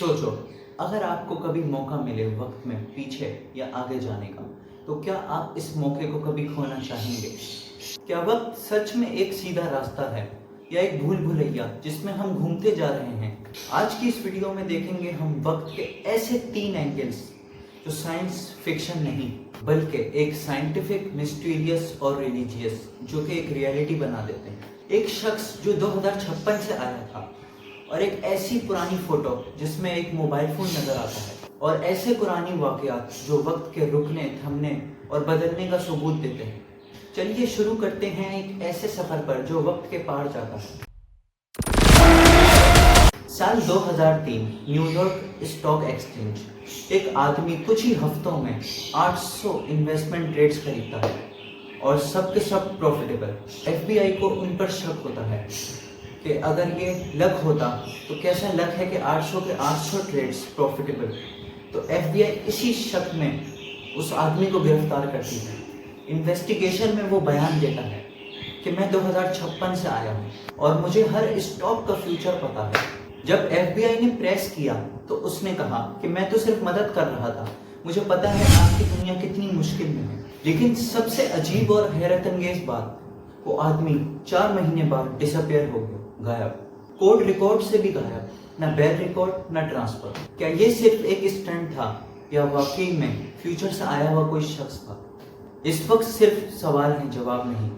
सोचो, अगर आपको कभी मौका मिले वक्त में पीछे या आगे जाने का, तो क्या आप इस मौके को कभी खोना चाहेंगे? क्या वक्त सच में एक सीधा रास्ता है या एक भूल भुलैया जिसमें हम घूमते जा रहे हैं? आज की इस वीडियो में देखेंगे हम वक्त के ऐसे 3 एंगल्स जो साइंस फिक्शन नहीं बल्कि एक साइंटिफिक, मिस्टीरियस और रिलीजियस, जो कि एक रियलिटी बना देते हैं। एक शख्स जो 2056 से आया था, और एक ऐसी पुरानी फोटो जिसमें एक मोबाइल फोन नजर आता है, और ऐसे पुरानी वाकयात जो वक्त के रुकने, थमने और बदलने का सबूत देते हैं। चलिए शुरू करते हैं एक ऐसे सफर पर जो वक्त के पार जाता है। साल 2003, न्यूयॉर्क स्टॉक एक्सचेंज। एक आदमी कुछ ही हफ्तों में 800 इन्वेस्टमेंट ट्रेड्स खरीदता है और सब के सब प्रॉफिटेबल। FBI को उन पर शक होता है कि अगर ये लक होता तो कैसा लक है कि 800 के 800 ट्रेड्स प्रॉफिटेबल। तो FBI इसी शक में उस आदमी को गिरफ्तार करती है। इन्वेस्टिगेशन में वो बयान देता है कि मैं 2056 से आया हूँ और मुझे हर स्टॉक का फ्यूचर पता है। जब FBI ने प्रेस किया तो उसने कहा कि मैं तो सिर्फ मदद कर रहा था, मुझे पता है आज की दुनिया कितनी मुश्किल में है। लेकिन सबसे अजीब और हैरत अंगेज बात, वो आदमी 4 महीने बाद डिसअपियर हो गया, गायब। कोर्ट रिकॉर्ड से भी गायब, ना बेल रिकॉर्ड ना ट्रांसफर। क्या ये सिर्फ एक स्टंट था या वाकई में फ्यूचर से आया हुआ कोई शख्स था? इस वक्त सिर्फ सवाल है, जवाब नहीं।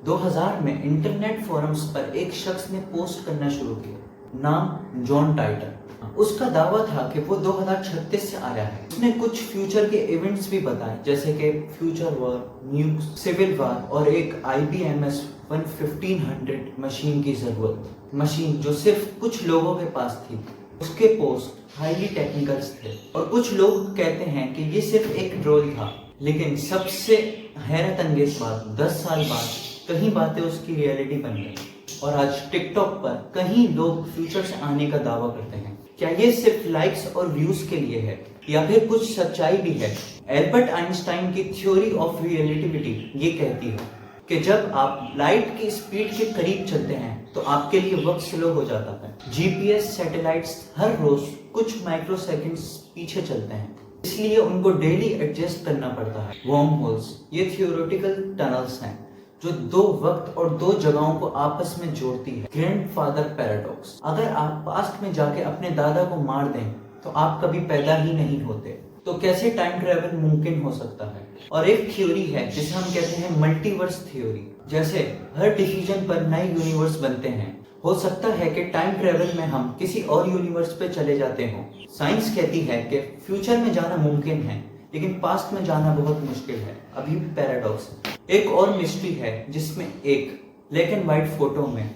2000 में इंटरनेट फोरम्स पर एक शख्स ने पोस्ट करना शुरू किया, नाम जॉन टाइटर। उसका दावा था कि वो 2036 से आया है। उसने कुछ फ्यूचर के इवेंट्स भी बताए, जैसे कि future war, nuclear, civil war और एक IBM 1500 मशीन की जरूरत। मशीन जो सिर्फ कुछ लोगों के पास थी। उसके पोस्ट हाईली टेक्निकल्स थे और कुछ लोग कहते हैं कि ये सिर्फ एक ट्रोल था। लेकिन सबसे हैरत अंगेज बात, 10 साल बाद कई बातें उसकी रियलिटी बन गई और आज टिकटॉक पर कई लोग फ्यूचर से आने का दावा करते हैं। क्या ये सिर्फ लाइक्स और व्यूज के लिए है या फिर कुछ सच्चाई भी है? एल्बर्ट आइंस्टाइन की थ्योरी ऑफ रिलेटिविटी ये कहती है कि जब आप लाइट की स्पीड के करीब चलते हैं तो आपके लिए वक्त स्लो हो जाता है। GPS सैटेलाइट्स हर रोज कुछ माइक्रो सेकेंड्स पीछे चलते हैं, इसलिए उनको डेली एडजस्ट करना पड़ता है। वर्म होल्स ये थियोरेटिकल टनल्स हैं जो 2 वक्त और 2 जगहों को आपस में जोड़ती है। Grandfather paradox. अगर आप पास्ट में जाके अपने दादा को मार दें तो आप कभी पैदा ही नहीं होते। तो कैसे टाइम ट्रेवल मुमकिन हो सकता है? और एक थ्योरी है जिसे हम कहते हैं मल्टीवर्स थ्योरी। जैसे हर डिसीजन पर नए यूनिवर्स बनते हैं, हो सकता है कि टाइम ट्रेवल में हम किसी और यूनिवर्स पे चले जाते हों। साइंस कहती है कि फ्यूचर में जाना मुमकिन है, लेकिन पास्ट में जाना बहुत मुश्किल है। अभी भी पैराडॉक्स है। एक और मिस्ट्री है जिसमें एक ब्लैक एंड व्हाइट फोटो में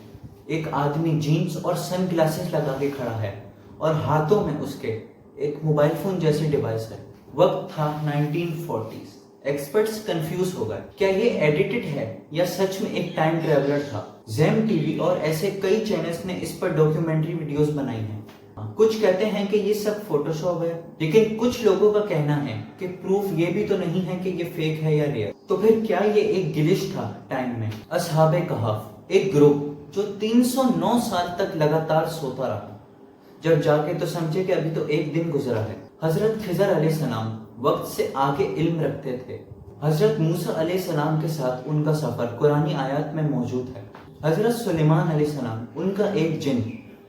एक आदमी जीन्स और सनग्लासेस लगा के खड़ा है और हाथों में उसके एक मोबाइल फोन जैसी डिवाइस है। वक्त था 1940s। एक्सपर्ट्स कंफ्यूज हो गए, क्या ये एडिटेड है या सच में एक टाइम ट्रेवलर था? जेम टीवी और ऐसे कई चैनल्स ने इस पर डॉक्यूमेंट्री वीडियोस बनाई हैं। कुछ कहते हैं कि ये सब फोटोशॉप है, लेकिन कुछ लोगों का कहना है कि प्रूफ ये भी तो नहीं है कि ये फेक है या रियल। तो फिर क्या ये एक गिलिश था टाइम में? असहाबे कहफ, एक ग्रुप जो 309 साल तक लगातार सोता रहा, जब जाके तो समझे कि अभी तो एक दिन गुजरा है। हजरत खिजर अलैहिस्सलाम वक्त से आगे इल्म रखते थे। हजरत मूसा अलैहिस्सलाम के साथ उनका सफर कुरानी आयत में मौजूद है। हजरत सुलेमान अलैहिस्सलाम, उनका एक जिन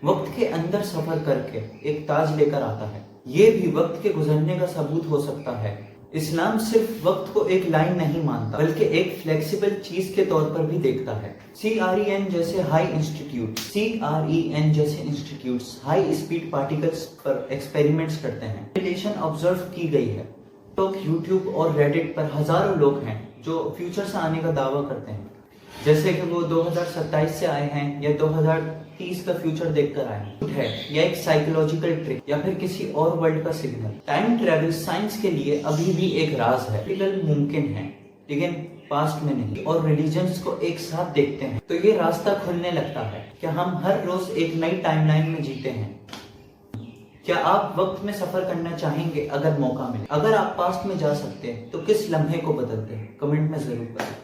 वक्त के अंदर सफर करके एक ताज लेकर आता है। ये भी वक्त के गुजरने का सबूत हो सकता है। इस्लाम सिर्फ वक्त को एक लाइन नहीं मानता, बल्कि एक फ्लेक्सिबल चीज के तौर पर भी देखता है। CREN जैसे इंस्टीट्यूट्स हाई स्पीड पार्टिकल्स पर एक्सपेरिमेंट्स करते हैं। रिलेशन ऑब्जर्व की गई है। तो यूट्यूब और रेडिट पर हजारों लोग हैं जो फ्यूचर से आने का दावा करते हैं, जैसे कि वो 2027 से आए हैं या 2030 का फ्यूचर देखकर आए हैं, या एक साइकोलॉजिकल ट्रिक या फिर किसी और वर्ल्ड का सिग्नल। टाइम ट्रेवल साइंस के लिए अभी भी एक राज है। मुमकिन है, लेकिन पास्ट में नहीं। और रिलीजन्स को एक साथ देखते हैं तो ये रास्ता खुलने लगता है। क्या हम हर रोज एक नई टाइमलाइन में जीते हैं? क्या आप वक्त में सफर करना चाहेंगे अगर मौका मिले? अगर आप पास्ट में जा सकते हैं तो किस लम्हे को बदलते हैं? कमेंट में जरूर करें।